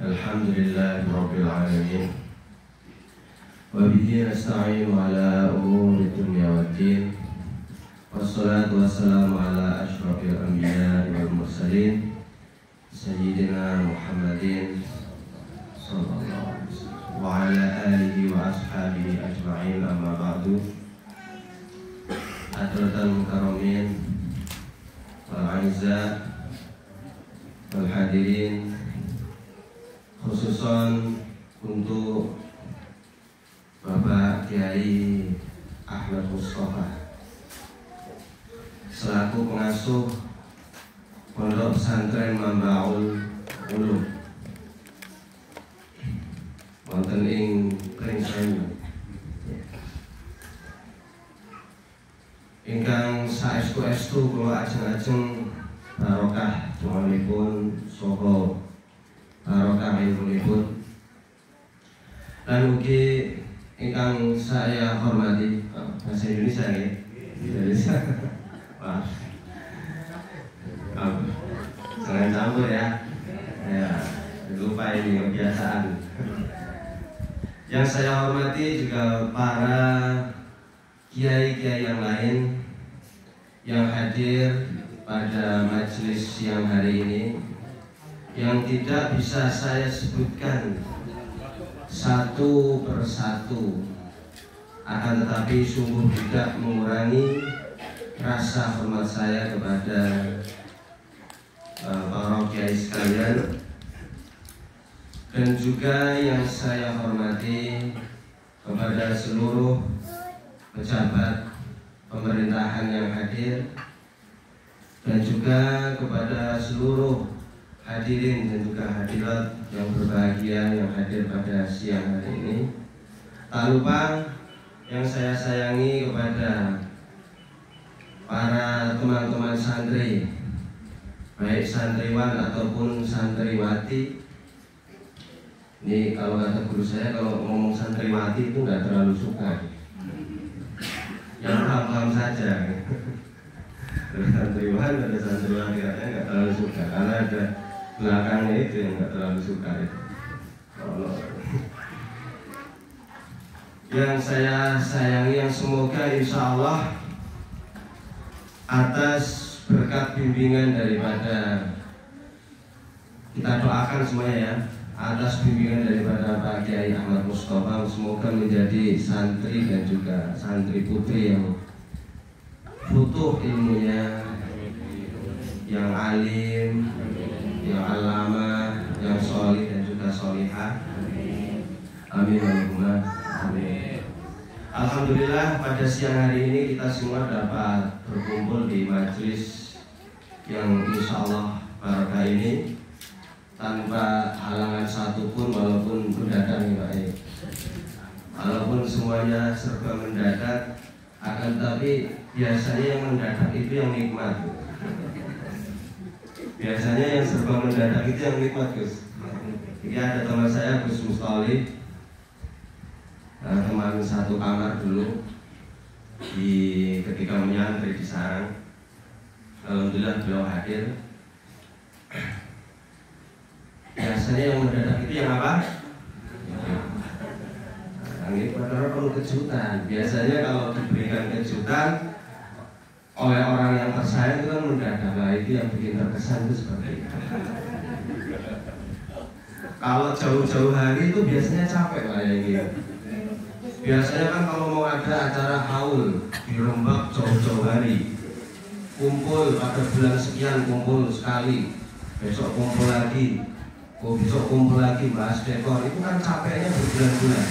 Alhamdulillahirabbil alamin. Wa bihi nasta'inu ala umuri dunya waddin. Wassalatu wassalamu ala asyrafil anbiya'i wal mursalin Sayyidina Muhammadin sallallahu alaihi wasallam wa ala alihi wa ashabihi ajma'in, amma ba'du. Hadratal mukarramin wal a'izzah wal hadirin, khususon untuk Bapak Kiai Ahmad Mustafa selaku pengasuh Pondok Pesantren Mambaul Ulum wonten ing Pringsanyu, ingkang saestu-estu kula ajeng-ajeng barokah donganipun saha barokah ilmunipun, lan ugi ingkang saya hormati bahasa Indonesia nggih. Indonesia. Wah. Jangan campur ya. Ya, lupa ini kebiasaan. Yang saya hormati juga para kiai-kiai yang lain yang hadir pada majelis siang hari ini, yang tidak bisa saya sebutkan satu persatu, akan tetapi sungguh tidak mengurangi rasa hormat saya kepada para kiai sekalian, dan juga yang saya hormati kepada seluruh pejabat pemerintahan yang hadir, dan juga kepada seluruh hadirin dan juga hadirat yang berbahagia yang hadir pada siang hari ini. Tak lupa yang saya sayangi kepada para teman-teman santri, baik santriwan ataupun santriwati. Ini kalau kata guru saya, kalau ngomong santriwati itu nggak terlalu suka, yang paham-paham saja. Santriwan ada santriwati, katanya nggak terlalu suka karena ada belakangnya itu yang nggak terlalu suka itu. Yang saya sayangi, yang semoga insya Allah atas berkat bimbingan daripada, kita doakan semuanya ya, atas bimbingan daripada Pak Kiai Ahmad Mustafa, semoga menjadi santri dan juga santri putri yang futuh ilmunya, yang alim, yang alama, yang solih dan juga solihah. Amin Allahumma amin. Alhamdulillah, pada siang hari ini kita semua dapat berkumpul di majelis yang insya Allah barakah ini tanpa halangan satupun, walaupun mendadak nih Pak. Walaupun semuanya serba mendadak, akan tapi biasanya yang mendadak itu yang nikmat. Biasanya yang serba mendadak itu yang nikmat, Gus. Ini ada teman saya, Gus Mustoli, teman satu kamar dulu ketika menyantri di sarang. Alhamdulillah beliau hadir. Biasanya yang mendadak itu yang apa? Ini padahal perlu kejutan. Biasanya kalau diberikan kejutan oleh orang yang tersayang itu kan mendadak. Nah, itu yang bikin terkesan itu seperti itu. Kalau jauh-jauh hari itu biasanya capek lah ya gitu. Biasanya kan kalau mau ada acara haul di Rembang jauh-jauh hari, kumpul pada bulan sekian, kumpul sekali, besok kumpul lagi, besok kumpul lagi, bahas dekor, itu kan capeknya berbulan-bulan.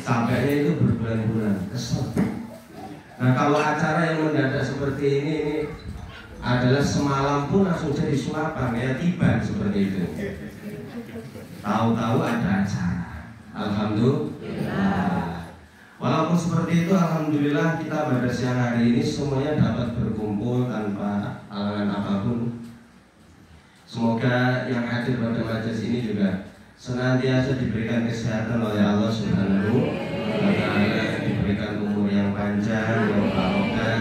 Capeknya itu berbulan-bulan, kesel. Nah, kalau acara yang mendadak seperti ini adalah semalam pun langsung jadi sulapan, ya tiba seperti itu. Tahu-tahu ada acara. Alhamdulillah. Walaupun seperti itu, alhamdulillah kita pada siang hari ini semuanya dapat berkumpul tanpa halangan apapun. Semoga yang hadir pada majelis ini juga senantiasa diberikan kesehatan oleh Allah Subhanahu wa Ta'ala, diberikan umur yang panjang, yang barokah,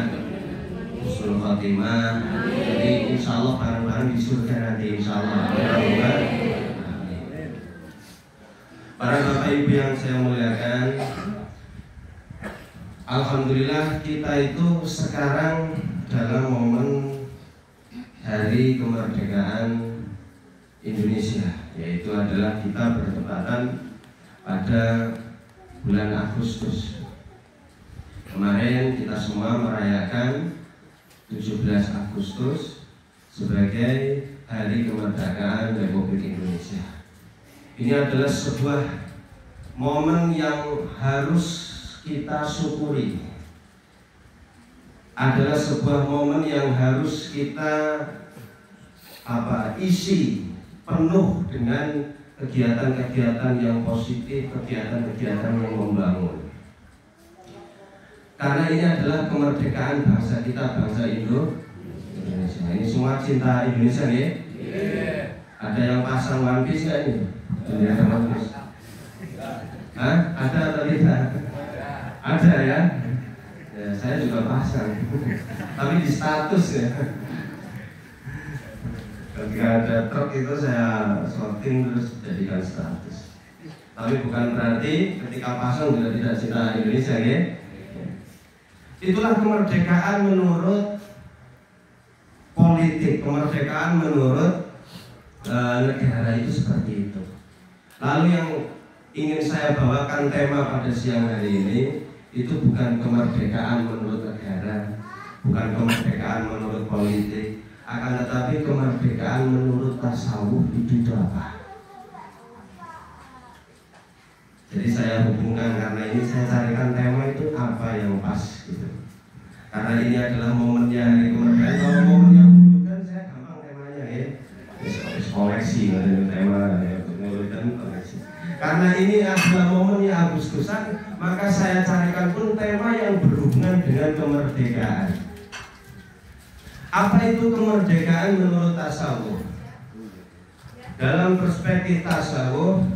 husnul khotimah. Jadi insya Allah bareng-bareng di surga nanti insya Allah. Para Bapak Ibu yang saya muliakan, alhamdulillah kita itu sekarang dalam momen hari kemerdekaan Indonesia, yaitu adalah kita bertepatan pada bulan Agustus. Kemarin kita semua merayakan 17 Agustus sebagai Hari Kemerdekaan Republik Indonesia. Ini adalah sebuah momen yang harus kita syukuri. Adalah sebuah momen yang harus kita isi penuh dengan kegiatan-kegiatan yang positif, kegiatan-kegiatan yang membangun. Karena ini adalah kemerdekaan bangsa kita, bangsa Indonesia. Ini semua cinta Indonesia ya? Ada yang pasang One Piece nggak ini? Ada atau tidak? Ada ya? Ya, saya juga pasang, tapi di status ya. Ketika ada truk itu saya sorting terus jadikan status. Tapi bukan berarti ketika pasang juga tidak cinta Indonesia ya. Itulah kemerdekaan menurut politik, kemerdekaan menurut negara itu seperti itu. Lalu yang ingin saya bawakan tema pada siang hari ini itu bukan kemerdekaan menurut negara, bukan kemerdekaan menurut politik, akan tetapi kemerdekaan menurut tasawuf itu apa? Jadi saya hubungkan karena ini saya carikan tema itu apa yang pas gitu. Karena ini adalah momennya hari kemerdekaan. Kalau momennya dulu kan saya gampang temanya ya, koleksi tema koleksi. Karena ini adalah momennya Agustusan, maka saya carikan pun tema yang berhubungan dengan kemerdekaan. Apa itu kemerdekaan menurut tasawuf? Dalam perspektif tasawuf,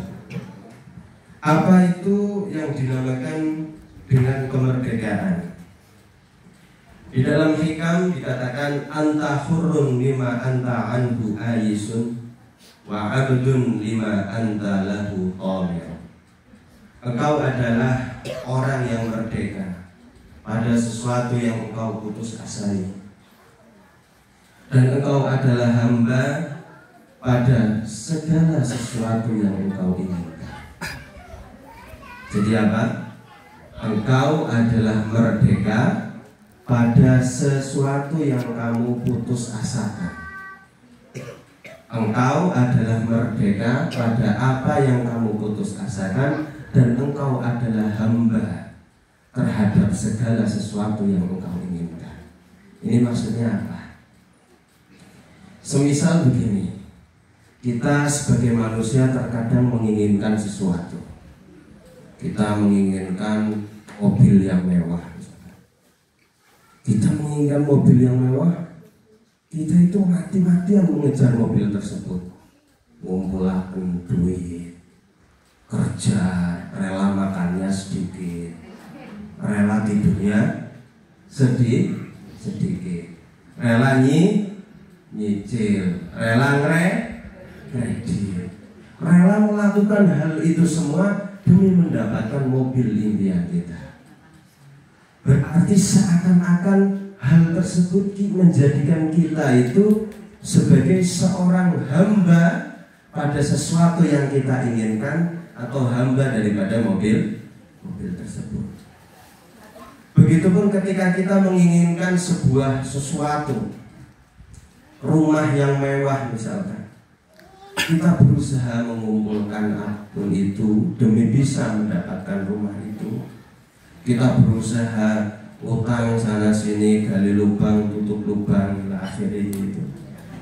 apa itu yang dinamakan dengan kemerdekaan? Di dalam hikam dikatakan anta hurrun lima anta anhu ayisun wa abdun lima anta lahu qamir. Engkau adalah orang yang merdeka pada sesuatu yang engkau putus asai, dan engkau adalah hamba pada segala sesuatu yang engkau inginkan. Jadi apa? Engkau adalah merdeka pada sesuatu yang kamu putus asakan. Engkau adalah merdeka pada apa yang kamu putus asakan, dan engkau adalah hamba terhadap segala sesuatu yang engkau inginkan. Ini maksudnya apa? Semisal begini, kita sebagai manusia terkadang menginginkan sesuatu. Kita menginginkan mobil yang mewah. Kita menginginkan mobil yang mewah, kita itu mati-matian mengejar mobil tersebut, ngumpulkan duit, kerja, rela makannya sedikit, rela tidurnya sedikit, rela nyicil, rela kredit, rela melakukan hal itu semua demi mendapatkan mobil impian kita. Berarti seakan-akan hal tersebut menjadikan kita itu sebagai seorang hamba pada sesuatu yang kita inginkan, atau hamba daripada mobil tersebut. Begitupun ketika kita menginginkan sebuah sesuatu, rumah yang mewah misalkan, kita berusaha mengumpulkan apapun itu demi bisa mendapatkan rumah itu. Kita berusaha utang sana sini, gali lubang, tutup lubang, akhirnya itu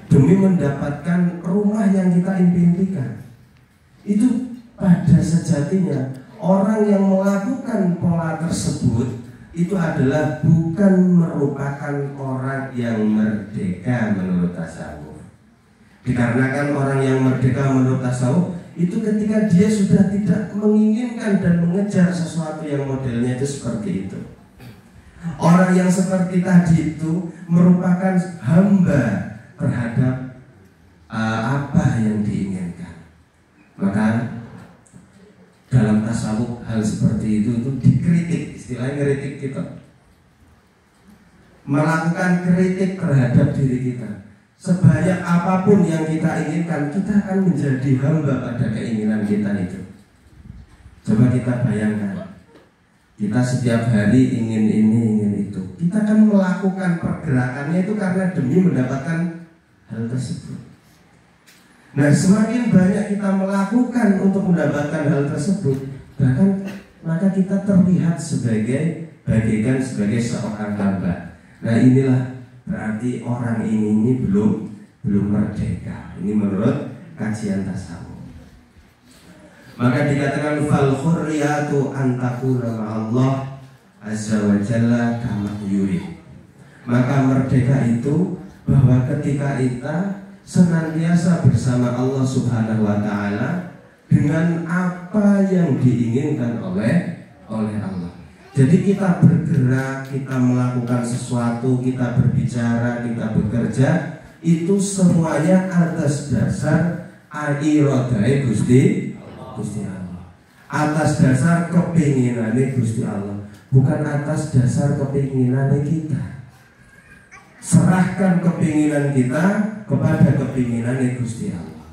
demi mendapatkan rumah yang kita impikan. Itu pada sejatinya orang yang melakukan pola tersebut itu adalah bukan merupakan orang yang merdeka menurut tasawuf. Dikarenakan orang yang merdeka menurut tasawuf itu ketika dia sudah tidak menginginkan dan mengejar sesuatu yang modelnya itu seperti itu. Orang yang seperti tadi itu merupakan hamba terhadap apa yang diinginkan. Maka hal seperti itu dikritik, istilahnya ngeritik kita, melakukan kritik terhadap diri kita. Sebanyak apapun yang kita inginkan, kita akan menjadi hamba pada keinginan kita itu. Coba kita bayangkan, kita setiap hari ingin ini, ingin itu. Kita akan melakukan pergerakannya itu karena demi mendapatkan hal tersebut. Nah, semakin banyak kita melakukan untuk mendapatkan hal tersebut, bahkan maka kita terlihat bagaikan sebagai seorang hamba. Nah, inilah berarti orang ini belum merdeka. Ini menurut kajian tasawuf. Maka dikatakan fal khurriyatu an takuna ma'allah azza wa jalla kama yurid. Maka merdeka itu bahwa ketika kita senantiasa bersama Allah Subhanahu wa taala dengan apa yang diinginkan oleh Allah. Jadi kita bergerak, kita melakukan sesuatu, kita berbicara, kita bekerja, itu semuanya atas dasar iradai Gusti Allah. Atas dasar kepinginannya Gusti Allah, bukan atas dasar kepinginannya kita. Serahkan kepinginan kita kepada kepinginannya Gusti Allah.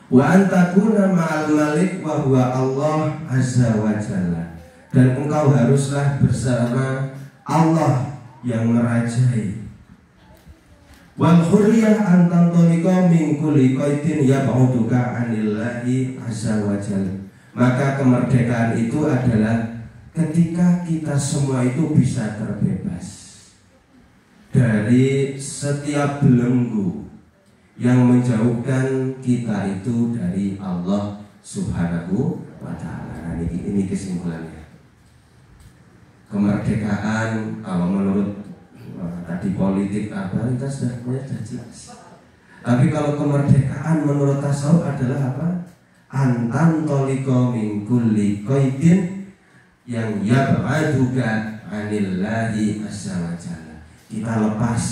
Wa antakuna ma'al malik wa huwa Allah azza wa jalla. Dan engkau haruslah bersama Allah yang merajai. Wal hurriyah an tantaliqa min kulli qaidin yab'uduka 'anillahi azza wa jalla. Maka kemerdekaan itu adalah ketika kita semua itu bisa terbebas dari setiap belenggu yang menjauhkan kita itu dari Allah Subhanahu wa taala. Nah, ini kesimpulannya. Kemerdekaan kalau menurut tadi politik apa kita sudah jelas. Tapi kalau kemerdekaan menurut tasawuf adalah apa? Antan toliko min kulli qaidin yang yab'aduka 'anillahi azza wa jalla. Kita lepas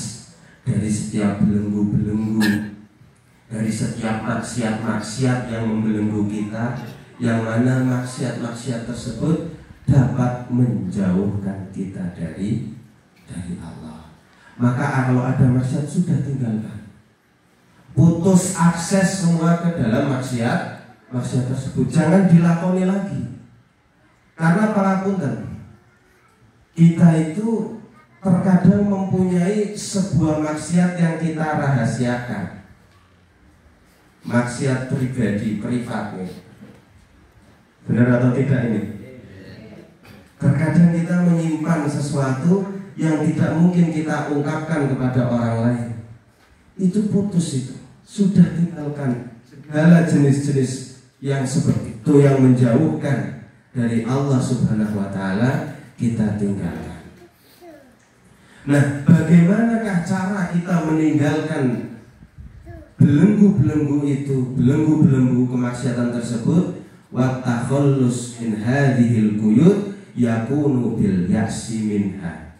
dari setiap belenggu-belenggu, dari setiap maksiat-maksiat yang membelenggu kita, yang mana maksiat-maksiat tersebut dapat menjauhkan kita dari Allah. Maka kalau ada maksiat sudah tinggalkan, putus akses semua ke dalam maksiat tersebut, jangan dilakoni lagi. Karena parapunten, kita itu terkadang mempunyai sebuah maksiat yang kita rahasiakan, maksiat pribadi, privatnya. Benar atau tidak ini? Terkadang kita menyimpan sesuatu yang tidak mungkin kita ungkapkan kepada orang lain. Itu putus, itu sudah tinggalkan segala jenis-jenis yang seperti itu, yang menjauhkan dari Allah Subhanahu wa taala, kita tinggalkan. Nah, bagaimanakah cara kita meninggalkan belenggu-belenggu itu, belenggu-belenggu kemaksiatan tersebut? Wa takhallus min hadhil quyud yakunu bil ya'si minha.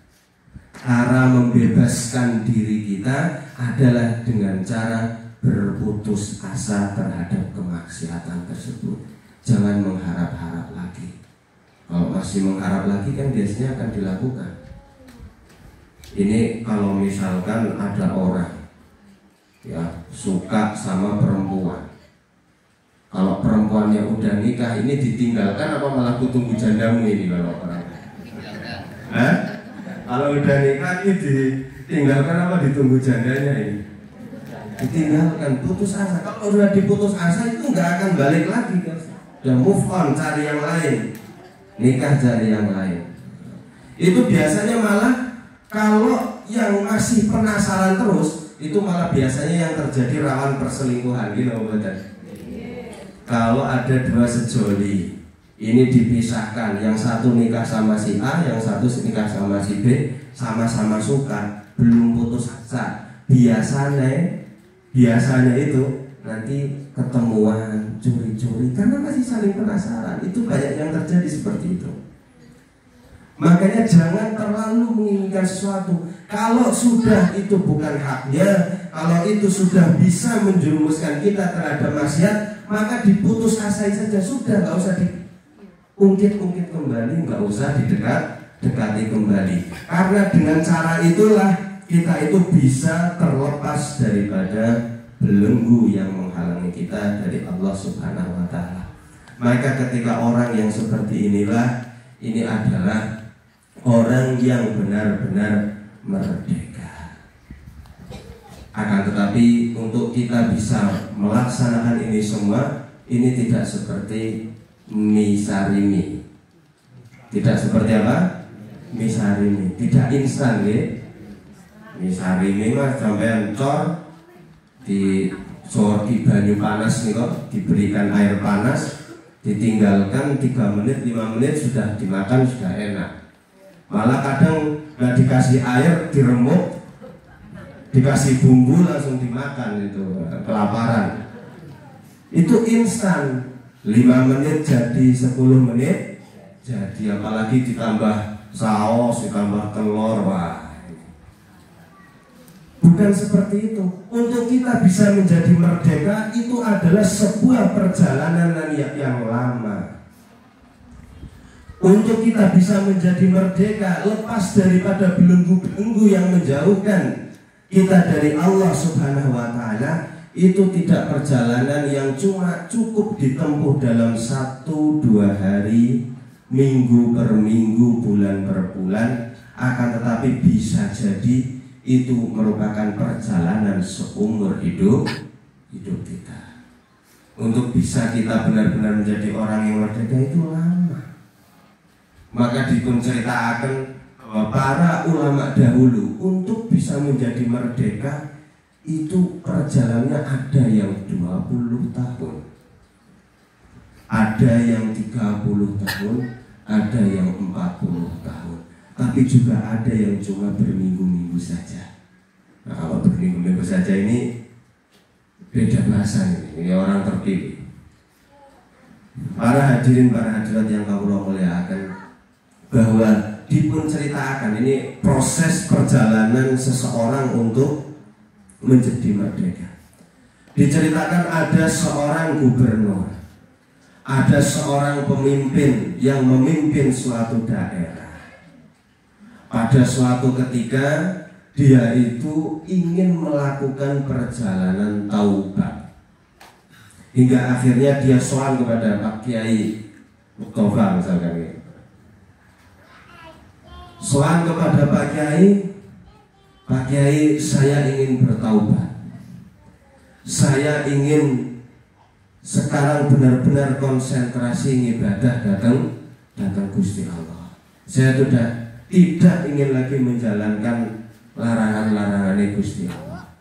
Cara membebaskan diri kita adalah dengan cara berputus asa terhadap kemaksiatan tersebut. Jangan mengharap-harap lagi. Kalau masih mengharap lagi kan biasanya akan dilakukan. Ini kalau misalkan ada orang ya suka sama perempuan, kalau perempuannya udah nikah, ini ditinggalkan apa malah kutunggu jandamu ini kalau orang? Kalau udah nikah ini ditinggalkan apa ditunggu jandanya ini? Ditinggalkan, putus asa. Kalau udah diputus asa itu nggak akan balik lagi, guys. Udah move on, cari yang lain, nikah cari yang lain. Itu biasanya malah kalau yang masih penasaran terus, itu malah biasanya yang terjadi rawan perselingkuhan, gitu betul. Kalau ada dua sejoli, ini dipisahkan, yang satu nikah sama si A, yang satu nikah sama si B, sama-sama suka, belum putus asa. Biasanya itu nanti ketemuan, curi-curi, karena masih saling penasaran. Itu banyak yang terjadi seperti itu. Makanya jangan terlalu menginginkan sesuatu. Kalau sudah itu bukan haknya, kalau itu sudah bisa menjerumuskan kita terhadap maksiat, maka diputus asai saja, sudah, nggak usah ungkit-ungkit kembali, nggak usah dekati kembali. Karena dengan cara itulah kita itu bisa terlepas daripada belenggu yang menghalangi kita dari Allah Subhanahu wa Ta'ala. Maka ketika orang yang seperti inilah, ini adalah orang yang benar-benar merdeka. Akan tetapi untuk kita bisa melaksanakan ini semua, ini tidak seperti misarimi. Tidak seperti apa? Misarimi. Tidak instan ya. Misarimi mah sampai cor di banyu panas nih kok, diberikan air panas, ditinggalkan 3 menit 5 menit sudah dimakan, sudah enak. Malah kadang nggak dikasih air, diremuk, dikasih bumbu langsung dimakan, itu kelaparan. Itu instan, 5 menit jadi 10 menit jadi, apalagi ditambah saus, ditambah telur, wah. Bukan seperti itu. Untuk kita bisa menjadi merdeka itu adalah sebuah perjalanan yang lama. Untuk kita bisa menjadi merdeka, lepas daripada belenggu-belenggu yang menjauhkan kita dari Allah Subhanahu wa Ta'ala, itu tidak perjalanan yang cuma cukup ditempuh dalam 1-2 hari, minggu per minggu, bulan per bulan. Akan tetapi bisa jadi itu merupakan perjalanan seumur hidup kita. Untuk bisa kita benar-benar menjadi orang yang merdeka itu lama. Maka diceritakan bahwa para ulama dahulu untuk bisa menjadi merdeka itu perjalanannya ada yang 20 tahun, ada yang 30 tahun, ada yang 40 tahun. Tapi juga ada yang cuma berminggu-minggu saja. Nah, kalau berminggu-minggu saja ini beda bahasa ini orang terpilih. Para hadirin, para hadirat yang Allah muliakan, bahwa dipun ceritakan ini proses perjalanan seseorang untuk menjadi merdeka. Diceritakan ada seorang gubernur, ada seorang pemimpin yang memimpin suatu daerah. Pada suatu ketika dia itu ingin melakukan perjalanan taubat, hingga akhirnya dia soal kepada Pak Kiai Mustafa misalkan, soal kepada Pak Kiai, saya ingin bertaubat, saya ingin sekarang benar-benar konsentrasi ibadah datang Gusti Allah. Saya sudah tidak ingin lagi menjalankan larangan-larangan Gusti Allah.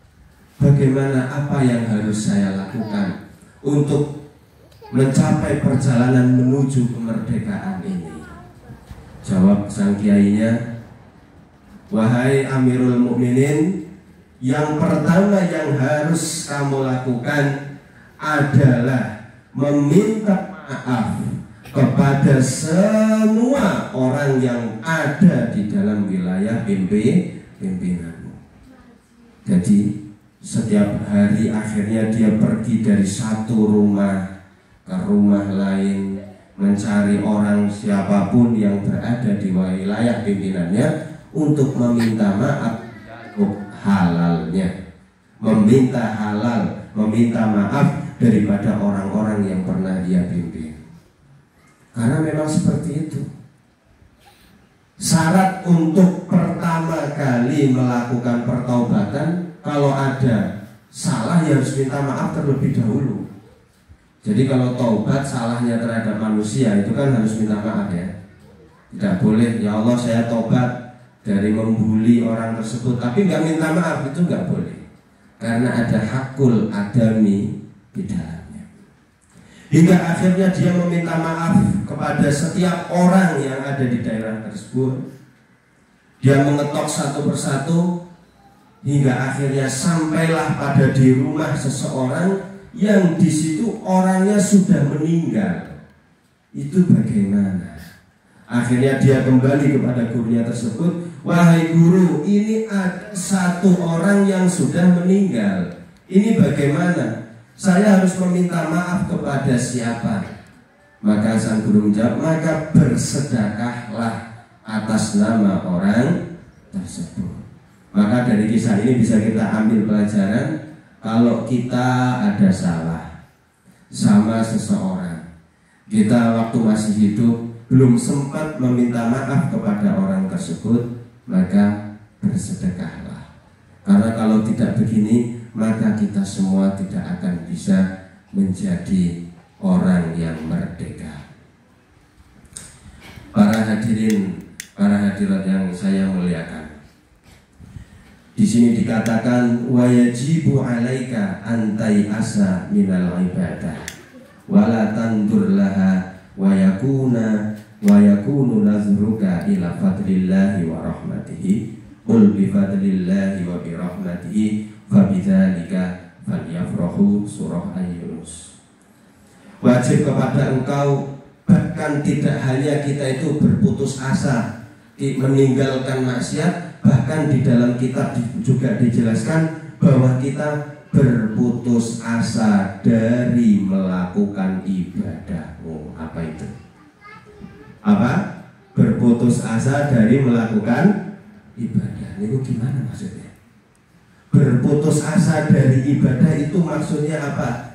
Bagaimana, apa yang harus saya lakukan untuk mencapai perjalanan menuju kemerdekaan ini? Jawab sang kiainya, wahai Amirul Mukminin, yang pertama yang harus kamu lakukan adalah meminta maaf kepada semua orang yang ada di dalam wilayah pimpinanmu. Jadi setiap hari akhirnya dia pergi dari satu rumah ke rumah lain, mencari orang siapapun yang berada di wilayah pimpinannya untuk meminta maaf untuk halalnya, meminta halal, meminta maaf daripada orang-orang yang pernah dia pimpin. Karena memang seperti itu. Syarat untuk pertama kali melakukan pertaubatan, kalau ada salah ya harus minta maaf terlebih dahulu. Jadi kalau taubat salahnya terhadap manusia itu kan harus minta maaf ya. Tidak boleh, ya Allah saya taubat dari membuli orang tersebut tapi nggak minta maaf, itu nggak boleh. Karena ada hakul adami di dalamnya. Hingga akhirnya dia meminta maaf kepada setiap orang yang ada di daerah tersebut. Dia mengetok satu persatu hingga akhirnya sampailah pada di rumah seseorang yang di situ orangnya sudah meninggal. Itu bagaimana? Akhirnya dia kembali kepada gurunya tersebut, wahai guru, ini ada satu orang yang sudah meninggal. Ini bagaimana? Saya harus meminta maaf kepada siapa? Maka sang guru menjawab, maka bersedekahlah atas nama orang tersebut. Maka dari kisah ini bisa kita ambil pelajaran, kalau kita ada salah sama seseorang, kita waktu masih hidup belum sempat meminta maaf kepada orang tersebut, maka bersedekahlah. Karena kalau tidak begini, maka kita semua tidak akan bisa menjadi orang yang merdeka. Para hadirin, para hadirat yang saya muliakan, di sini dikatakan wajibu alaika antai asa minal ibadah wala tandur laha wa yakunu nazruka ila fadlillahi wa rahmatihi qul bi fadlillahi wa bi rahmatihi fabidzalika falyafrahu. Surah Al-Yunus. Wajib kepada engkau, bahkan tidak hanya kita itu berputus asa meninggalkan maksiat, bahkan di dalam kitab juga dijelaskan bahwa kita berputus asa dari melakukan ibadah. Oh, apa itu? Apa? Berputus asa dari melakukan ibadah. Itu gimana maksudnya? Berputus asa dari ibadah itu maksudnya apa?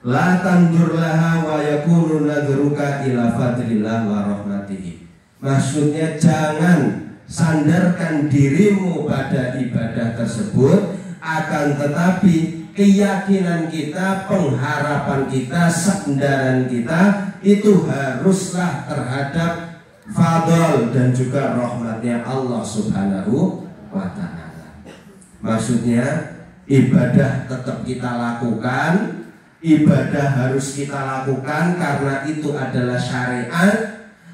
La tandur laha wa yakunu nadruka ila fadlillah wa rahmatihi. Maksudnya jangan sandarkan dirimu pada ibadah tersebut, akan tetapi keyakinan kita, pengharapan kita, sandaran kita itu haruslah terhadap fadl dan juga rahmatnya Allah Subhanahu wa ta'ala. Maksudnya ibadah tetap kita lakukan, ibadah harus kita lakukan karena itu adalah syariat,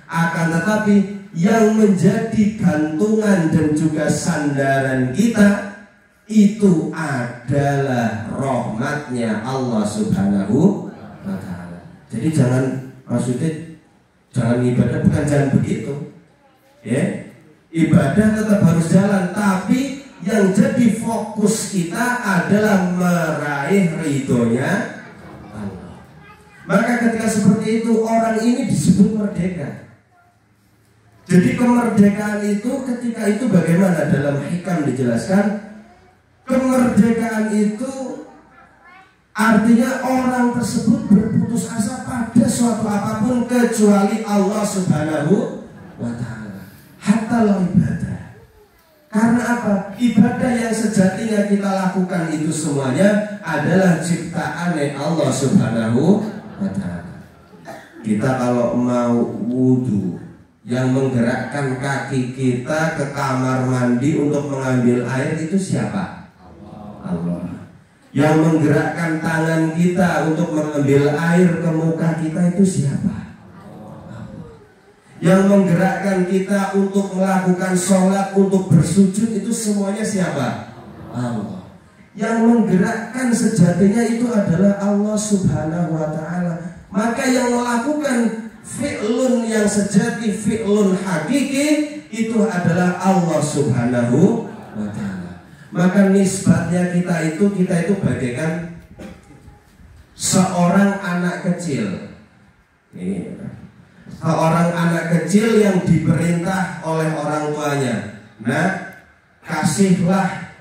akan tetapi yang menjadi gantungan dan juga sandaran kita itu adalah rahmatnya Allah Subhanahu wa ta'ala. Jadi maksudnya jangan ibadah, bukan jangan begitu ya. Ibadah tetap harus jalan, tapi yang jadi fokus kita adalah meraih ridhonya Allah. Maka ketika seperti itu, orang ini disebut merdeka. Jadi kemerdekaan itu ketika itu bagaimana? Dalam hikam dijelaskan, kemerdekaan itu artinya orang tersebut berputus asa pada suatu apapun kecuali Allah Subhanahu wa ta'ala. Hatta ibadah. Karena apa? Ibadah yang sejatinya kita lakukan itu semuanya adalah ciptaan Allah Subhanahu wa ta'ala. Kita kalau mau wudu, yang menggerakkan kaki kita ke kamar mandi untuk mengambil air itu siapa? Allah. Yang menggerakkan tangan kita untuk mengambil air ke muka kita itu siapa? Allah. Yang menggerakkan kita untuk melakukan sholat, untuk bersujud itu semuanya siapa? Allah. Yang menggerakkan sejatinya itu adalah Allah Subhanahu wa ta'ala. Maka yang melakukan fi'lun yang sejati, fi'lun hakiki, itu adalah Allah Subhanahu wa ta'ala. Maka nisbatnya kita itu bagaikan seorang anak kecil. Seorang anak kecil yang diperintah oleh orang tuanya, nah, kasihlah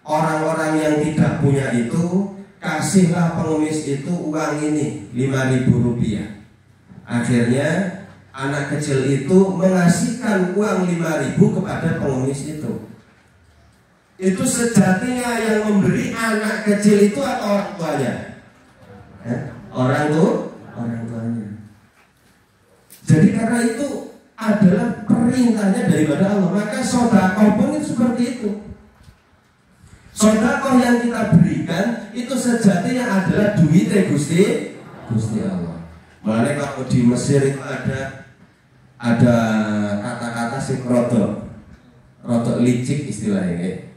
orang-orang yang tidak punya itu, kasihlah pengemis itu uang ini 5.000 rupiah. Akhirnya anak kecil itu mengasihkan uang 5.000 kepada pengemis itu. Itu sejatinya yang memberi anak kecil itu atau orang tuanya? Orang tuanya. Jadi karena itu adalah perintahnya daripada Allah. Maka sedekah pun itu seperti itu. Sedekah yang kita berikan itu sejatinya adalah duit Gusti Allah. Makanya kalau di Mesir itu ada kata-kata sing rodok licik istilahnya.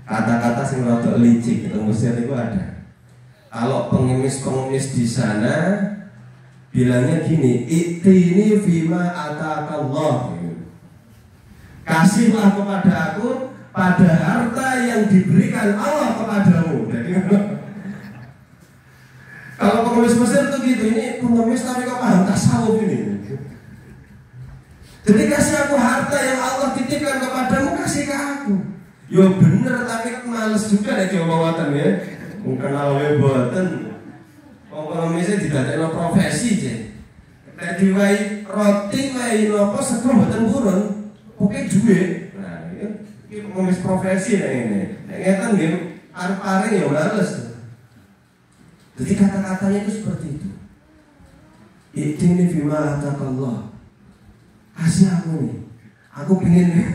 Kata-kata sing rodok licik itu Mesir itu ada. Kalau pengemis di sana bilangnya gini, "Itini fima atakallah." Kasihlah kepada aku pada harta yang diberikan Allah kepadamu. Jadi kalau pengemis Mesir tuh gitu, ini pengemis tapi kok paham tasawuf ini. Jadi kasih aku harta yang Allah titipkan kepadamu, kasih ke aku. Ya bener, tapi males juga nek diomongatan ya. Kenal wae boten. Wong pengemisnya didadekno profesi je. Nek diwai roti wae napa sego boten purun. Pokoke duwe. Nah, iki pengemis profesi nek ngene. Nek ngeten nggih arep-arep ya males. Jadi kata-katanya itu seperti itu. Itini bima atakallah. Kasih aku nih. Aku pengen nih.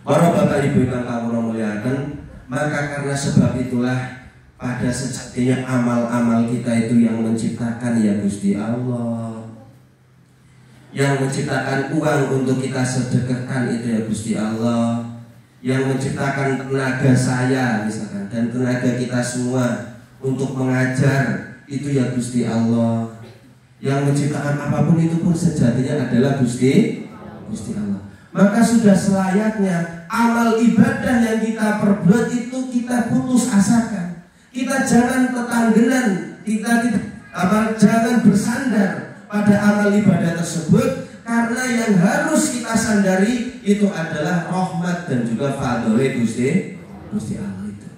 Para bapak ibu yang kamu muliakan, maka karena sebab itulah pada sejatinya amal-amal kita itu yang menciptakan ya Gusti Allah. Yang menciptakan uang untuk kita sedekahkan itu ya Gusti Allah. Yang menciptakan tenaga saya misalkan dan tenaga kita semua untuk mengajar itu ya Gusti Allah. Yang menciptakan apapun itu pun sejatinya adalah Gusti Allah. Maka sudah selayaknya amal ibadah yang kita perbuat itu kita putus asakan. Kita jangan tetanggenan, kita jangan bersandar pada amal ibadah tersebut. Karena yang harus kita sandari itu adalah rahmat dan juga fadhole Gusti Allah itu.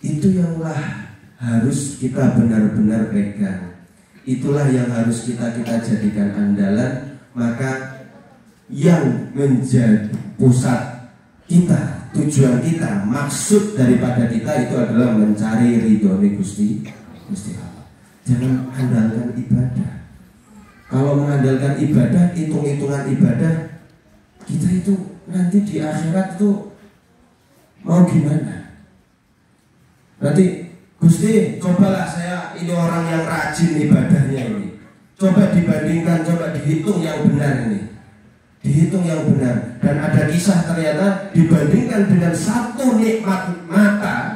Itu yanglah harus kita benar-benar pegang. Itulah yang harus kita jadikan andalan. Maka yang menjadi pusat kita, tujuan kita, maksud daripada kita itu adalah mencari ridhone Gusti Allah. Jangan andalkan ibadah. Kalau mengandalkan ibadah, hitung-hitungan ibadah, kita itu nanti di akhirat itu mau gimana? Nanti Gusti, cobalah saya ini orang yang rajin ibadahnya ini. Coba dibandingkan, coba dihitung yang benar ini. Dihitung yang benar. Dan ada kisah ternyata dibandingkan dengan satu nikmat mata,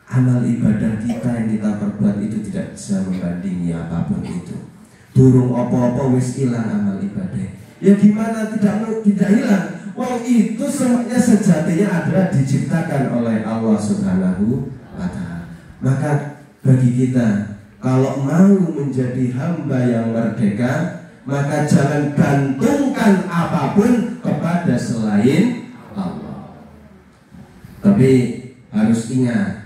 amal ibadah kita yang kita perbuat itu tidak bisa membandingi apapun itu. Durung apa-apa wis ilang amal ibadah. Ya gimana tidak hilang? Wong itu semuanya sejatinya adalah diciptakan oleh Allah Subhanahu wa ta'ala. Maka bagi kita kalau mau menjadi hamba yang merdeka, maka jangan gantungkan apapun kepada selain Allah. Tapi harus ingat,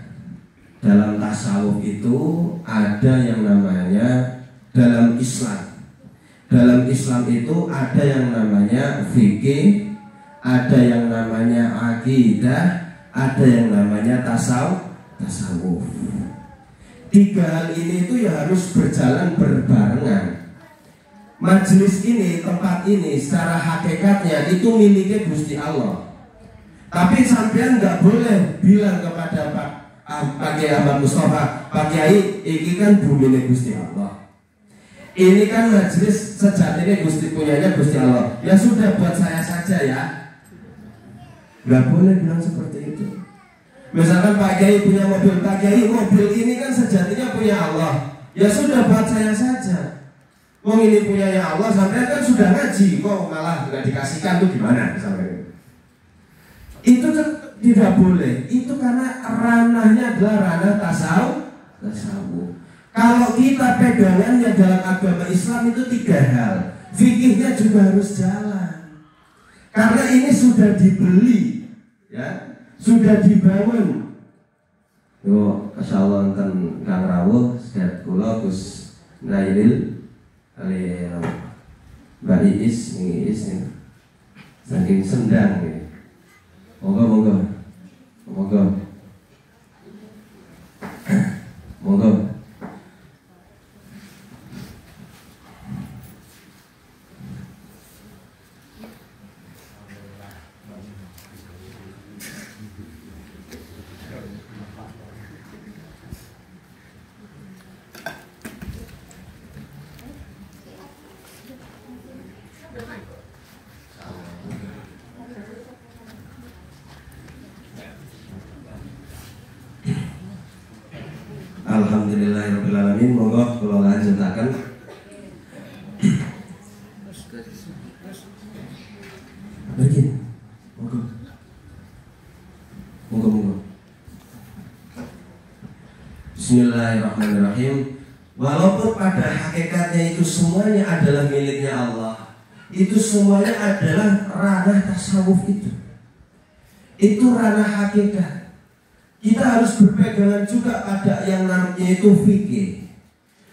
dalam tasawuf itu ada yang namanya dalam Islam. Dalam Islam itu ada yang namanya fikih, ada yang namanya akidah, ada yang namanya tasawuf. Tiga hal ini itu ya harus berjalan berbarengan. Majelis ini, tempat ini secara hakikatnya itu miliknya Gusti Allah. Tapi sampean nggak boleh bilang kepada Pak Kiai Ahmad Mustafa, Pak Kiai, ini kan buminya Gusti Allah. Ini kan majelis sejatinya Gusti punyanya Gusti Allah. Ya sudah buat saya saja ya. Nggak boleh bilang seperti itu. Misalkan Pak Kiai punya mobil, Pak Kiai mobil ini kan sejatinya punya Allah. Ya sudah buat saya saja. Wong ini punya ya Allah, sampai kan sudah ngaji, kok malah nggak dikasihkan tuh gimana? Sampai itu tidak boleh. Itu karena ranahnya adalah ranah tasawuf. Kalau kita pegangannya dalam agama Islam itu tiga hal. Fikihnya juga harus jalan. Karena ini sudah dibeli, ya, sudah dibangun. Yo, kesalon ten Kang Rawuh, sehat kula Gus Nailil, kali Mbak Iis, ini saking sendang ya. Moga. Alhamdulillahirrahmanirrahim. Monggo kula lanjutaken. Begini. Monggo. Bismillahirrahmanirrahim. Walaupun pada hakikatnya itu semuanya adalah miliknya Allah, itu semuanya adalah ranah tasawuf itu. Itu ranah hakikat. Kita harus berpegangan juga pada yang namanya itu fikih.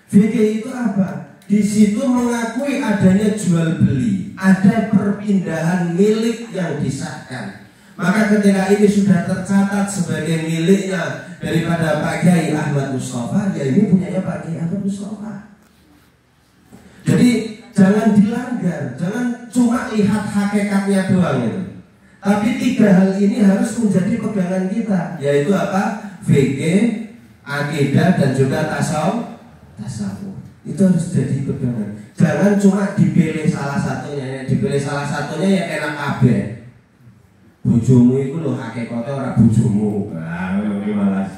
Fikih itu apa? Di situ mengakui adanya jual beli, ada perpindahan milik yang disahkan. Maka ketika ini sudah tercatat sebagai miliknya daripada Pak Kiai Ahmad Mustafa, ya ini punyanya Pak Kiai Ahmad Mustafa. Jadi jangan dilanggar, jangan cuma lihat hakikatnya doang itu. Tapi tiga hal ini harus menjadi pegangan kita, yaitu apa? Fikih, akidah, dan juga tasawuf. Itu harus jadi pegangan. Jangan cuma dipilih salah satunya. Dipilih salah satunya ya enak kabeh. Bojomu itu loh hakikatnya orang bojomu. Nah, ini malas.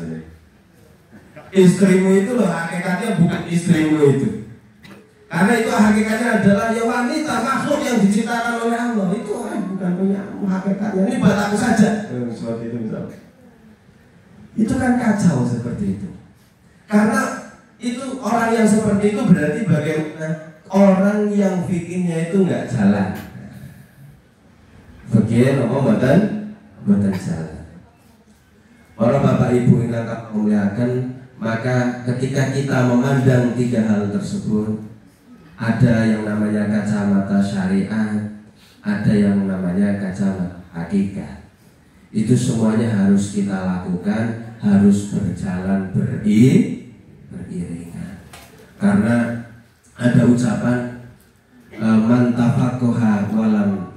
Istrimu itu loh hakikatnya bukan istrimu itu. Karena itu hakikatnya adalah ya wanita, makhluk yang diciptakan oleh Allah. Itu bukan punya hakikatnya. Ini buat aku saja. Seperti itu misalnya. Itu kan kacau seperti itu. Karena itu orang yang seperti itu berarti bagaimana orang yang fikirnya itu nggak jalan. Fikir apa badan jalan. Para bapak ibu yang akan memuliakan, maka ketika kita memandang tiga hal tersebut, ada yang namanya kacamata syariat, ada yang namanya kacamata hakikat. Itu semuanya harus kita lakukan, harus berjalan beriringan. Karena ada ucapan man tafaqaha walam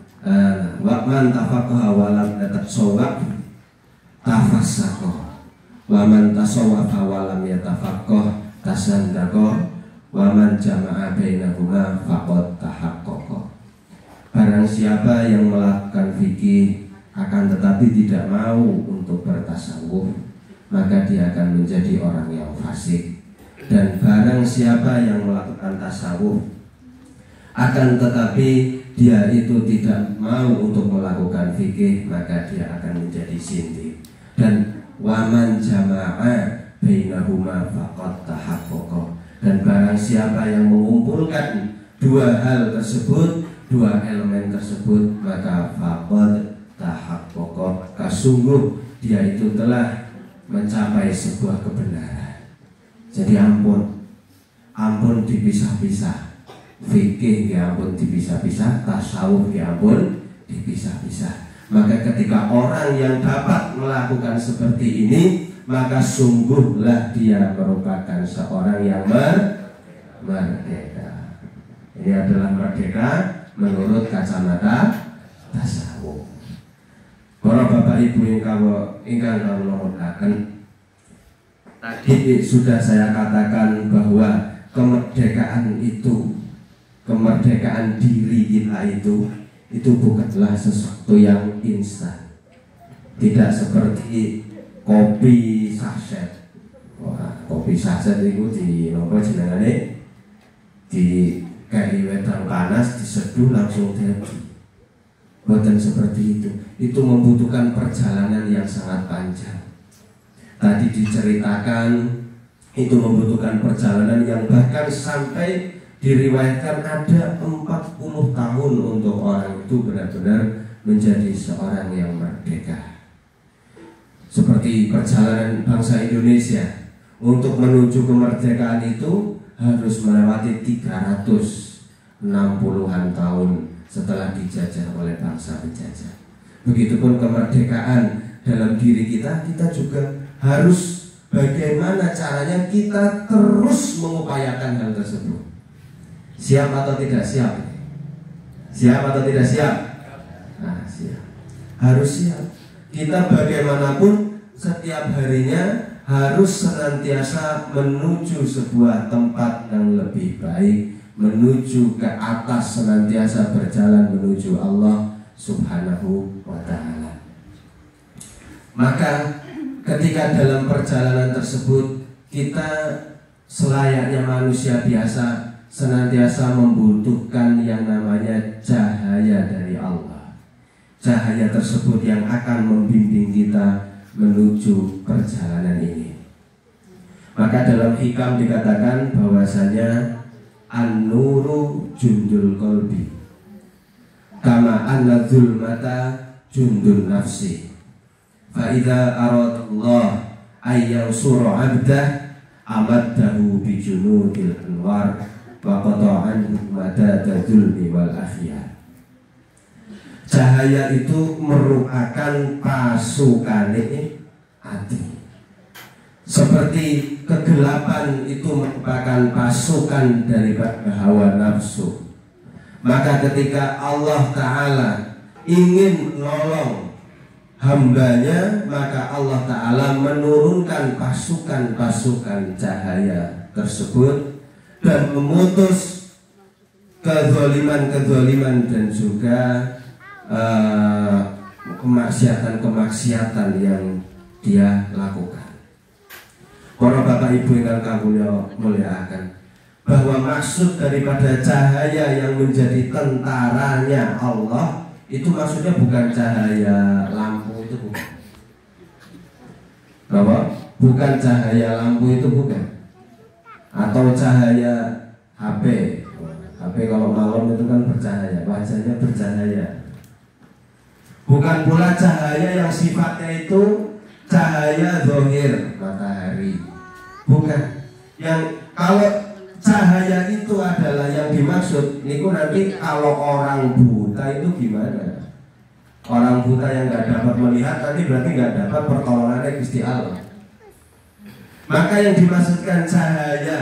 yatasawwaf tafassaqah wa man tasawwafa walam yatafaqqah tasandaqah wa man jama'a bainahuma faqad tahaqqaqa. Barang siapa yang melakukan fikih akan tetapi tidak mau untuk bertasawuf, maka dia akan menjadi orang yang fasik. Dan barang siapa yang melakukan tasawuf akan tetapi dia itu tidak mau untuk melakukan fikih, maka dia akan menjadi sindik. Dan waman jama'a bainahuma faqad tahaqqaqa. Dan barang siapa yang mengumpulkan dua hal tersebut, dua elemen tersebut, maka faqad tahaqqaqa, sungguh dia itu telah mencapai sebuah kebenaran. Jadi ampun dipisah-pisah. Fikih ya ampun dipisah-pisah, tasawuf ya ampun dipisah-pisah. Maka ketika orang yang dapat melakukan seperti ini, maka sungguhlah dia merupakan seorang yang merdeka. Ini adalah merdeka menurut kacamata tasawuf. Para bapak ibu yang kamu hormatkan, tadi sudah saya katakan bahwa kemerdekaan itu, kemerdekaan diri kita itu bukanlah sesuatu yang instan. Tidak seperti kopi saset. Wah, kopi saset itu di nopo jenengane, di kayak wedang panas diseduh langsung jadi. Bukan seperti itu. Itu membutuhkan perjalanan yang sangat panjang. Tadi diceritakan itu membutuhkan perjalanan yang bahkan sampai diriwayatkan ada 40 tahun untuk orang itu benar-benar menjadi seorang yang merdeka. Seperti perjalanan bangsa Indonesia untuk menuju kemerdekaan itu harus melewati 360-an tahun setelah dijajah oleh bangsa penjajah. Begitupun kemerdekaan dalam diri kita juga harus bagaimana caranya kita terus mengupayakan hal tersebut. Siap atau tidak siap? Siap atau tidak siap? Nah, siap. Harus siap. Kita bagaimanapun setiap harinya harus senantiasa menuju sebuah tempat yang lebih baik, menuju ke atas, senantiasa berjalan menuju Allah Subhanahu wa ta'ala. Maka ketika dalam perjalanan tersebut kita selayaknya manusia biasa senantiasa membutuhkan yang namanya cahaya dari Allah. Cahaya tersebut yang akan membimbing kita menuju perjalanan ini. Maka dalam hikam dikatakan bahwasanya an-nuru jundul qalbi, kama anna zulmata jundun nafsi. Fa idza aradallah ayyansura 'abdah amaddahu bi junudil anwar wa qata'an madada zulmi wal afiyah. Cahaya itu merupakan pasukan hati. Seperti kegelapan itu merupakan pasukan daripada hawa nafsu. Maka ketika Allah Ta'ala ingin menolong hambanya, maka Allah Ta'ala menurunkan pasukan-pasukan cahaya tersebut dan memutus kezaliman-kezaliman dan juga kemaksiatan-kemaksiatan yang dia lakukan. Para bapak ibu yang kami muliakan, bahwa maksud daripada cahaya yang menjadi tentaranya Allah itu maksudnya bukan cahaya lampu, itu bukan. Bahwa bukan cahaya lampu, itu bukan. Atau cahaya HP. HP kalau malam itu kan bercahaya, wajahnya bercahaya. Bukan pula cahaya yang sifatnya itu cahaya zahir matahari. Bukan. Yang kalau cahaya itu adalah yang dimaksud, itu nanti kalau orang buta itu gimana? Orang buta yang nggak dapat melihat nanti berarti nggak dapat pertolongannya Gusti Allah. Maka yang dimaksudkan cahaya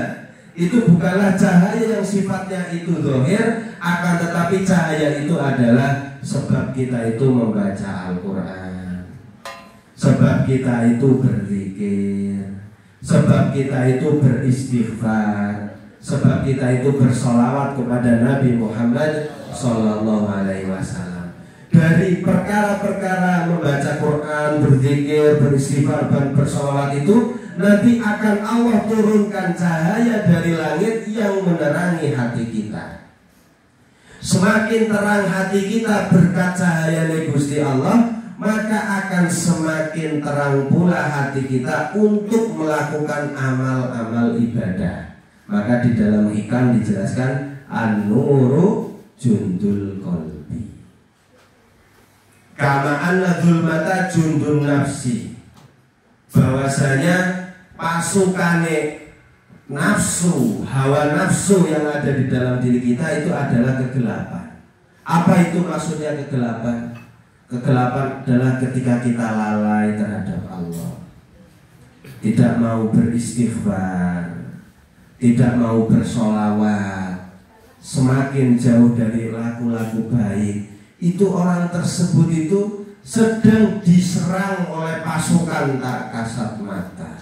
itu bukanlah cahaya yang sifatnya itu zahir, akan tetapi cahaya itu adalah sebab kita itu membaca Al-Quran, sebab kita itu berzikir, sebab kita itu beristighfar, sebab kita itu bersolawat kepada Nabi Muhammad Sallallahu Alaihi Wasallam. Dari perkara-perkara membaca Quran, berzikir, beristighfar, dan bersolawat itu nanti akan Allah turunkan cahaya dari langit yang menerangi hati kita. Semakin terang hati kita berkat cahaya Gusti Allah, maka akan semakin terang pula hati kita untuk melakukan amal-amal ibadah. Maka di dalam hikam dijelaskan an-nuru jundul qalbi, kama anna zulmata jundun nafsi, bahwasanya pasukane nafsu, hawa nafsu yang ada di dalam diri kita itu adalah kegelapan. Apa itu maksudnya kegelapan? Kegelapan adalah ketika kita lalai terhadap Allah, tidak mau beristighfar, tidak mau bersolawat, semakin jauh dari laku-laku baik. Itu orang tersebut itu sedang diserang oleh pasukan tak kasat mata,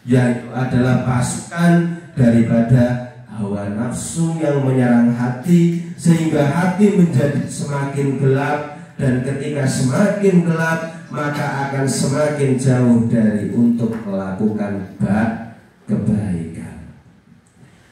yang adalah pasukan daripada hawa nafsu yang menyerang hati, sehingga hati menjadi semakin gelap, dan ketika semakin gelap maka akan semakin jauh dari untuk melakukan kebaikan.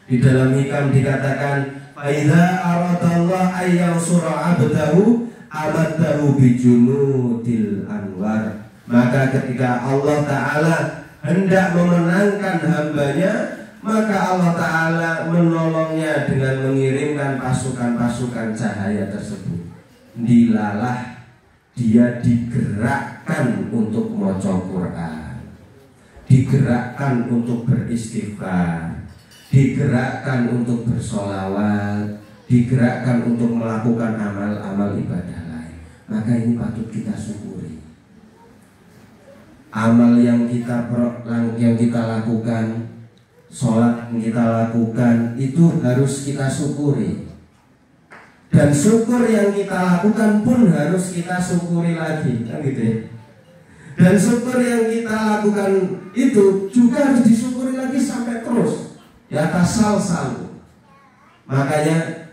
Di dalam hikam dikatakan, "Faidza aradallah ayyansura 'abdahu amaddahu bijunudil anwar." Maka ketika Allah Ta'ala hendak memenangkan hambanya, maka Allah Ta'ala menolongnya dengan mengirimkan pasukan-pasukan cahaya tersebut. Dilalah dia digerakkan untuk maca Quran, digerakkan untuk beristighfar, digerakkan untuk bersolawat, digerakkan untuk melakukan amal-amal ibadah lain. Maka ini patut kita syukuri. Amal yang kita lakukan, sholat yang kita lakukan, itu harus kita syukuri. Dan syukur yang kita lakukan pun harus kita syukuri lagi, kan gitu ya. Dan syukur yang kita lakukan itu juga harus disyukuri lagi sampai terus, ya tasal-sal. Makanya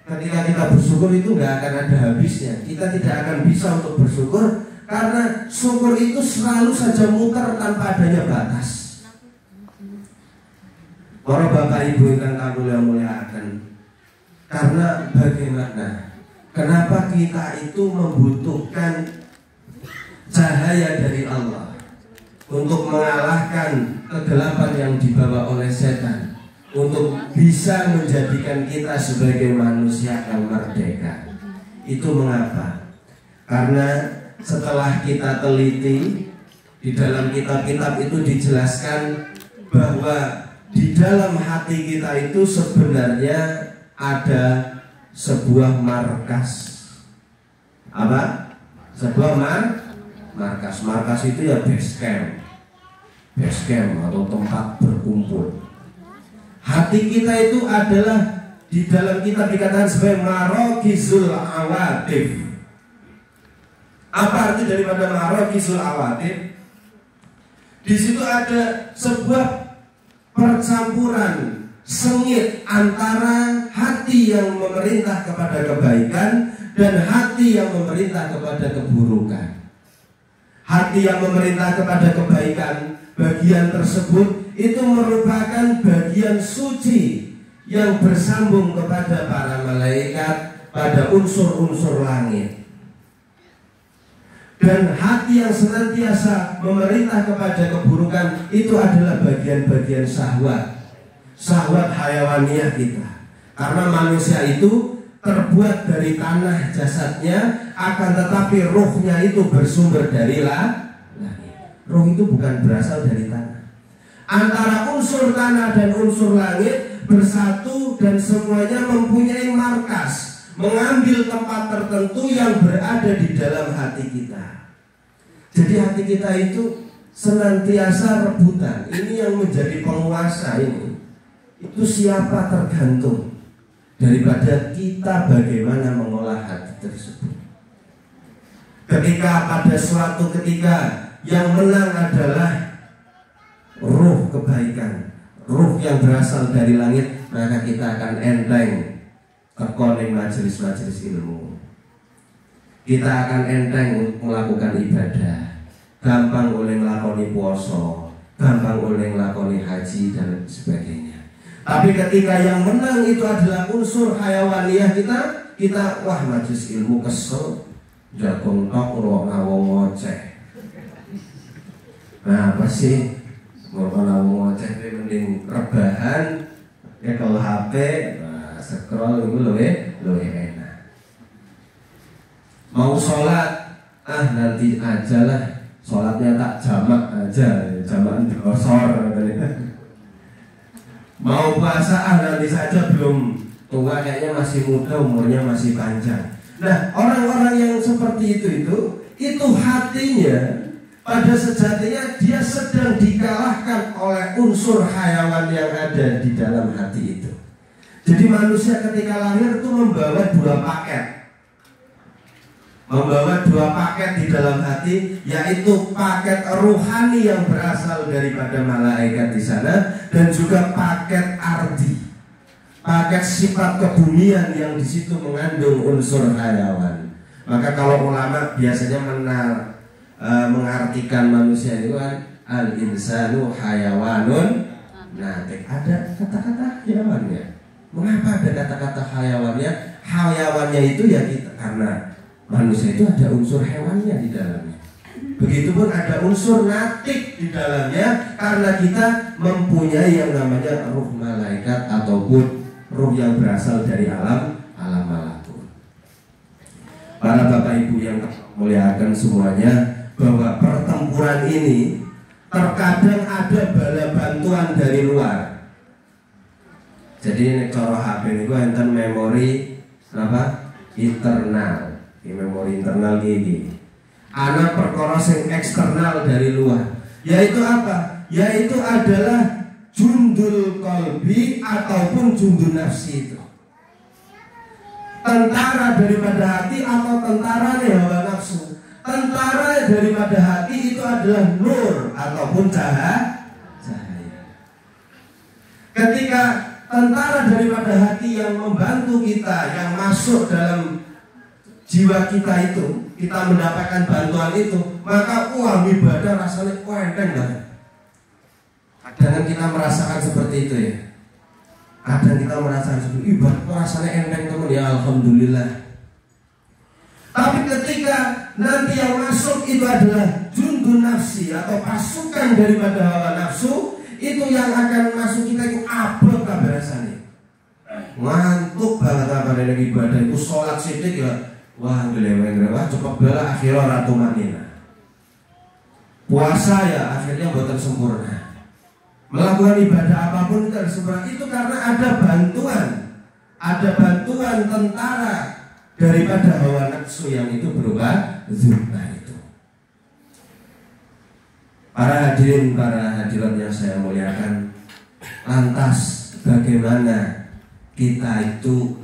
ketika kita bersyukur itu nggak akan ada habisnya. Kita tidak akan bisa untuk bersyukur, karena syukur itu selalu saja muter tanpa adanya batas. Para bapak ibu yang kami muliakan, karena bagaimana? Kenapa kita itu membutuhkan cahaya dari Allah untuk mengalahkan kegelapan yang dibawa oleh setan, untuk bisa menjadikan kita sebagai manusia yang merdeka. Itu mengapa? Karena setelah kita teliti di dalam kitab-kitab itu dijelaskan bahwa di dalam hati kita itu sebenarnya ada sebuah markas. Apa? Sebuah markas. Markas itu ya base camp atau tempat berkumpul. Hati kita itu adalah di dalam kitab dikatakan sebagai marokizul awatif. Apa arti daripada marokizul awatif? Di situ ada sebuah percampuran sengit antara hati yang memerintah kepada kebaikan dan hati yang memerintah kepada keburukan. Hati yang memerintah kepada kebaikan, bagian tersebut itu merupakan bagian suci yang bersambung kepada para malaikat, pada unsur-unsur langit. Dan hati yang senantiasa memerintah kepada keburukan itu adalah bagian-bagian syahwat hayawaniah kita. Karena manusia itu terbuat dari tanah jasadnya, akan tetapi rohnya itu bersumber dari langit. Roh itu bukan berasal dari tanah. Antara unsur tanah dan unsur langit bersatu dan semuanya mempunyai markas, mengambil tempat tertentu yang berada di dalam hati kita. Jadi hati kita itu senantiasa rebutan. Ini yang menjadi penguasa ini. Itu siapa tergantung daripada kita bagaimana mengolah hati tersebut. Ketika pada suatu ketika yang menang adalah ruh kebaikan, ruh yang berasal dari langit, maka kita akan enteng kekoning majelis-majelis ilmu. Kita akan enteng untuk melakukan ibadah, gampang oleh ngelakoni puasa, gampang oleh ngelakoni haji dan sebagainya. Tapi ketika yang menang itu adalah unsur hayawaniah kita wah majelis ilmu kesel, jagung tok nguruk ngawong ngoceh. Nah apa sih nguruk ngawong ngoceh itu mending rebahan ya kalau HP, nah, scroll itu lebih enak. Mau sholat, nanti aja lah, sholatnya tak jamak aja, jamak dosor. Mau puasa, nanti saja, belum tua, kayaknya masih muda, umurnya masih panjang. Nah orang-orang yang seperti itu hatinya pada sejatinya dia sedang dikalahkan oleh unsur hayawan yang ada di dalam hati itu. Jadi manusia ketika lahir itu membawa dua paket di dalam hati, yaitu paket rohani yang berasal daripada malaikat di sana, dan juga paket ardi, paket sifat kebumian yang di situ mengandung unsur hayawan. Maka kalau ulama biasanya mengartikan manusia itu kan al-insanu hayawanun. Nah, ada kata-kata hayawannya. Mengapa ada kata-kata hayawannya? Hayawannya itu ya kita, karena manusia itu ada unsur hewannya di dalamnya. Begitupun ada unsur natik di dalamnya, karena kita mempunyai yang namanya ruh malaikat ataupun ruh yang berasal dari alam malakut. Para bapak ibu yang muliakan semuanya, bahwa pertempuran ini terkadang ada bala bantuan dari luar. Jadi ini cara HP ini enten memori apa? Internal. Memori internal gini. Ana perkara sing eksternal dari luar. Yaitu apa? Yaitu adalah jundul qalbi ataupun jundul nafsi itu. Tentara daripada hati atau tentara hawa nafsu. Tentara daripada hati itu adalah nur ataupun cahaya. Ketika tentara daripada hati yang membantu kita, yang masuk dalam jiwa kita itu, kita mendapatkan bantuan itu, maka ibadah rasanya enteng banget. Kadang kita merasakan seperti itu ya. Kadang kita merasakan seperti ibadah rasanya enteng teman ya, alhamdulillah. Tapi ketika nanti yang masuk itu adalah jundul hizbun nafsi atau pasukan daripada hawa nafsu itu yang akan masuk kita itu abot kabarasane. Ngantuk banget kabarane ibadah itu sholat sithik ya wah geleweng wah cepet bala akhirnya ora tumanina. Puasa ya akhirnya mboten sempurna. Melakukan ibadah apapun itu harus sempurna. Itu karena ada bantuan tentara daripada hawa nafsu yang itu berupa zina itu. Para hadirat yang saya muliakan, lantas bagaimana kita itu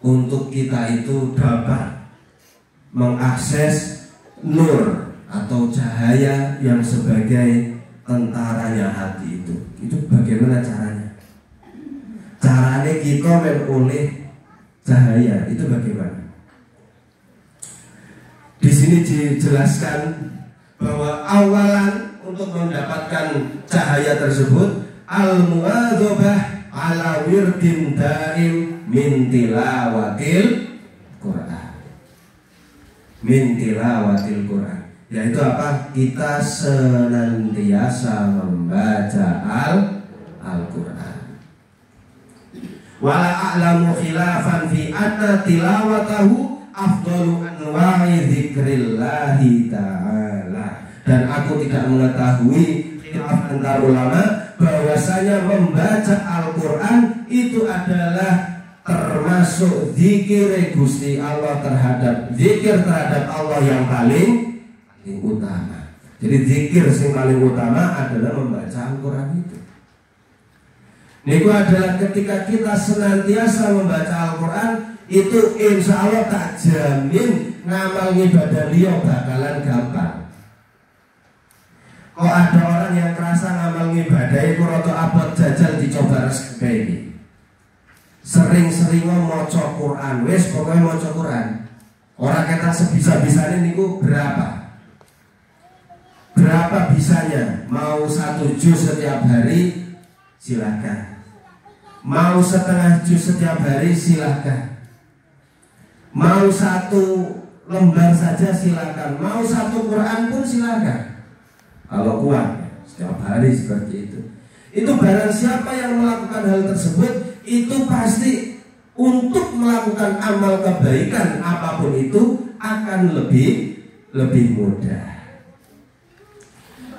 untuk kita itu dapat mengakses nur atau cahaya yang sebagai tentaranya hati itu bagaimana caranya? Caranya kita memperoleh cahaya itu bagaimana? Di sini dijelaskan bahwa awalan untuk mendapatkan cahaya tersebut al-muadzabah ala wirdin daim min tilawatil Quran. Min tilawatil Quran. Yaitu apa? Kita senantiasa membaca Al-Quran. Wala a'lamu khilafan fi anna tilawatahu afdalu anwa'i dzikrillahi ta'ala. Dan aku tidak mengetahui khilaf antar ulama bahwasanya membaca Al-Quran itu adalah termasuk zikir Gusti Allah zikir terhadap Allah yang paling utama. Jadi zikir yang paling utama adalah membaca Al-Quran itu. Niku adalah ketika kita senantiasa membaca Al-Quran itu insya Allah tak jamin ngamal ibadah liya bakalan gampang. Kok ada orang yang kerasa ngamal ibadah itu roto abot jajal dicoba resep ini. Sering-sering maca Quran, wes pokoknya maca Quran. Orang kata sebisa-bisanya niku berapa bisanya? Mau 1 juz setiap hari silakan. Mau setengah juz setiap hari silakan. Mau 1 lembar saja silakan. Mau 1 Quran pun silakan. Kalau kuat setiap hari seperti itu. Itu barang siapa yang melakukan hal tersebut itu pasti untuk melakukan amal kebaikan apapun itu akan lebih mudah.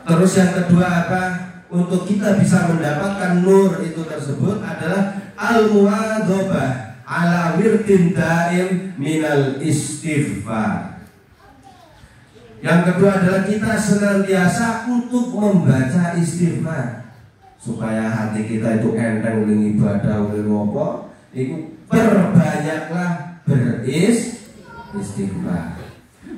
Terus yang kedua apa? Untuk kita bisa mendapatkan nur itu tersebut adalah al-muadzabah ala wirdin daim minal istighfar. Yang kedua adalah kita senantiasa untuk membaca istighfar supaya hati kita itu enteng ning ibadah ning apa iku perbanyaklah beristighfar.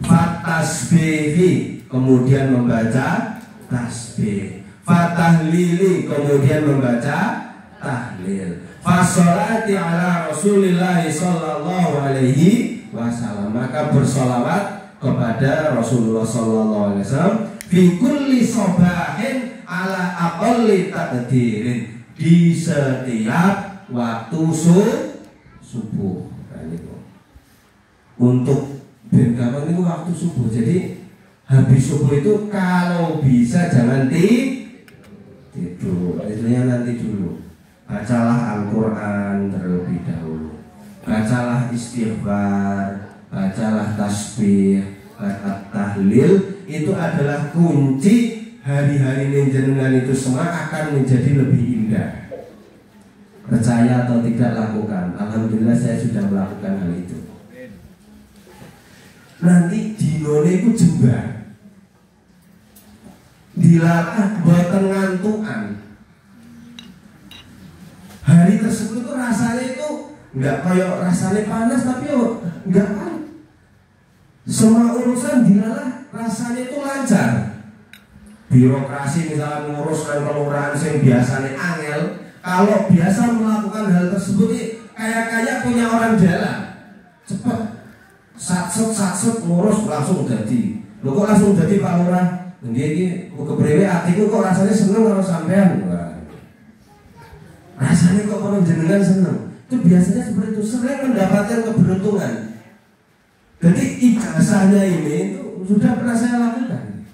Fatasbihi kemudian membaca tasbih, fatahlili kemudian membaca tahlil, fasolati ala Rasulillah sallallahu alaihi wasallam maka bersolawat kepada Rasulullah sallallahu alaihi wasallam fi kulli sabahin ala aqalli taqdirin di setiap waktu subuh. Nah, itu. Untuk bergampang itu waktu subuh. Jadi habis subuh itu kalau bisa jangan tidur. Istilahnya nanti dulu. Bacalah Al-Quran terlebih dahulu. Bacalah istighfar, bacalah tasbih, bacalah tahlil. Itu adalah kunci hari-hari jenengan itu semua akan menjadi lebih indah. Percaya atau tidak lakukan. Alhamdulillah saya sudah melakukan hal itu. Nanti dinone itu jembar. Dilatih boten ngantukan. Hari tersebut itu rasanya itu nggak kayak rasanya panas tapi nggak panas. Semua urusan dilalah rasanya itu lancar. Birokrasi misalnya menguruskan kelurahan yang biasanya angel, kalau biasa melakukan hal tersebut kayak punya orang dalam cepat satset ngurus langsung jadi. Lo kok langsung jadi Pak Lurah? Nggih kepriwe atiku kok rasanya seneng karo sampean. Rasanya kok orang jenengan seneng. Itu biasanya seperti itu, sering mendapatkan keberuntungan. Jadi ijazahnya ini itu sudah pernah saya lakukan.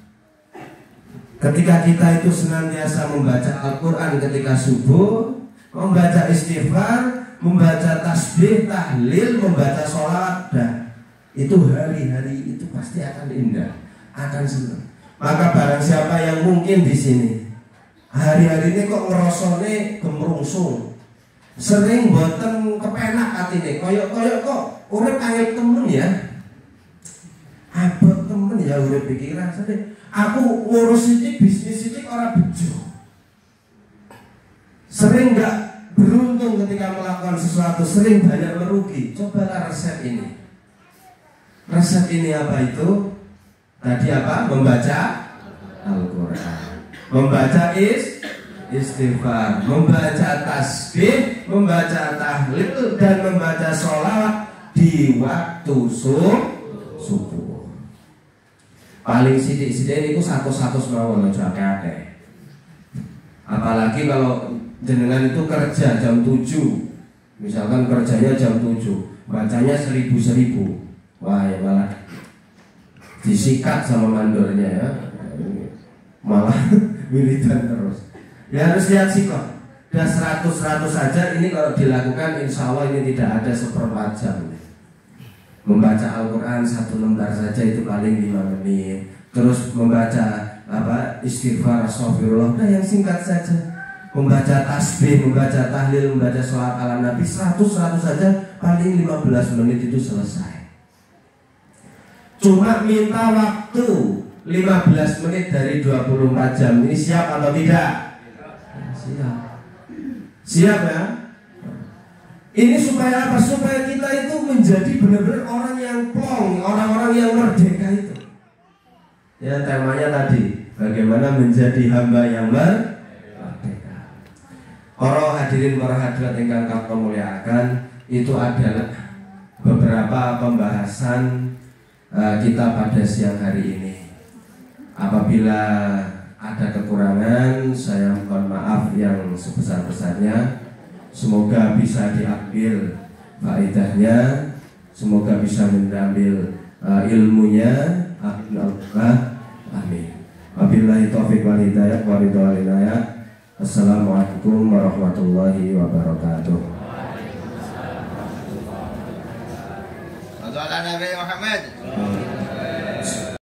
Ketika kita itu senantiasa membaca Al-Quran ketika subuh, membaca istighfar, membaca tasbih, tahlil, membaca sholawat, dan itu hari-hari itu pasti akan indah, akan senang. Maka barang siapa yang mungkin di sini hari-hari ini kok ngerosone gemrungsung, sering boten kepenak atine, koyok-koyok kok urip kaya temen ya. Abot temen ya urip iki rasane. Aku ngurus ini bisnis ini orang bejo. Sering nggak beruntung ketika melakukan sesuatu, sering banyak merugi. Cobalah resep ini. Resep ini apa itu? Tadi apa? Membaca Al-Quran, membaca istighfar, membaca tasbih, membaca tahlil, dan membaca sholawat di waktu subuh. Paling sidik-sidik itu satu mawon aja akeh. Apalagi kalau jenengan itu kerja jam 7, misalkan kerjanya jam 7, bacanya 1000. Wah ya malah disikat sama mandornya ya, malah militan terus. Ya harus lihat sikap. Dan 100 saja ini kalau dilakukan insya Allah ini tidak ada seperempat jam. Membaca Al-Quran 1 lembar saja itu paling 5 menit. Terus membaca istighfar, astagfirullah, nah yang singkat saja. Membaca tasbih, membaca tahlil, membaca sholawat ala Nabi 100 saja paling 15 menit itu selesai. Cuma minta waktu 15 menit dari 24 jam. Ini siap atau tidak? Siap. Siap ya? Ini supaya apa? Supaya kita itu menjadi benar-benar orang yang plong, orang-orang yang merdeka itu. Ya temanya tadi, bagaimana menjadi hamba yang merdeka. Para hadirin para hadirat ingkang kula muliakan, itu adalah beberapa pembahasan kita pada siang hari ini. Apabila ada kekurangan, saya mohon maaf yang sebesar-besarnya. Semoga bisa diambil faedahnya, semoga bisa mengambil ilmunya. Amin. Wabillahi taufiq wal hidayah wa ridha wal inayah. Assalamualaikum warahmatullahi wabarakatuh. Nabi Muhammad.